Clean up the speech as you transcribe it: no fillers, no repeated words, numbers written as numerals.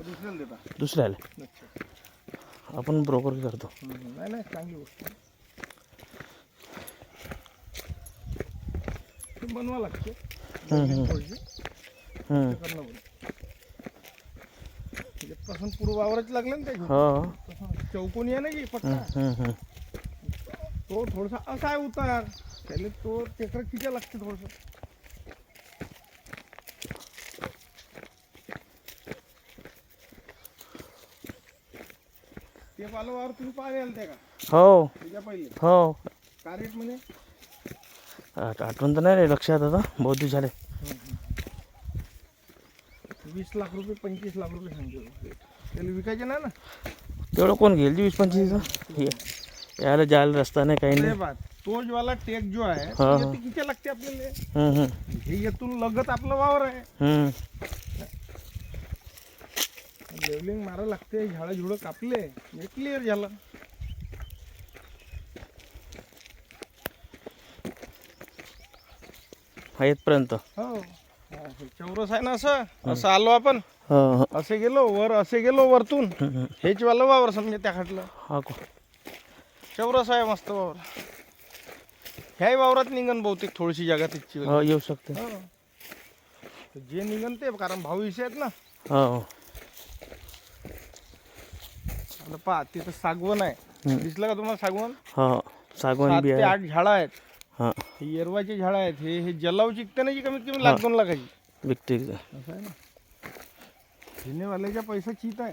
दुसऱ्याला देता दुसऱ्याला अच्छा आपण ब्रोकर करतो. नाही नाही चांगली गोष्ट आहे. ते बनवा लागते थोडीशी हम्म. ते करणं पडतं. पासून पूर्व वावरच लागलं ना त्याची हो. चौकोनी आहे ना की पक्का तो थोडासा असा आहे उतार त्याला तो टेकर खिचा लागते थोडस. ते पालं वावर तुम्ही पाहिले आलं ते का हो त्याच्या पहिले हो. का रेट म्हणजे आठवण तर नाही रे लक्षात आता बहुत दिवस झाले. 20 लाख रुपये 25 लाख रुपये सांगते त्याला विकायचे नाही ना. तेवढं कोण घेईल 20-25 यायला जायला रस्ता नाही काही अरे नाही. बा तो ज्वाला टेक जो आहे हा, तो किती लागते आपल्याला. हम्म, हे येथून लगत आपलं वावर आहे. हम्म. लेवलिंग मारा लागते झाडं झुडं कापले हे क्लिअर झालं. हा येतपर्यंत हो चौरस आहे ना असं असं आलो आपण हो. असे गेलो वर असे गेलो वरतून हेच वाला वावर समजा त्या खाटलं हा को चौरस आहे मस्त वावर. ह्याही वावरात निघन बहुतेक थोडीशी जागा तिची हो येऊ शकते. हो. जे निघन ते कारण भाऊ विषय आहेत ना. हो आता पहा तिथं सागवण आहे दिसलं का तुम्हाला सागवण. हो सागवान 7 बी ते आहे. 8 झाडं आहेत. हां हे येरवाचे झाडं आहेत. हे जलाव चिकते ना जी कमीत कमी 1,00,000-2 लाखाची विकते. असं आहे ना. घेणेवाल्याच्या पैसा चीत आहे.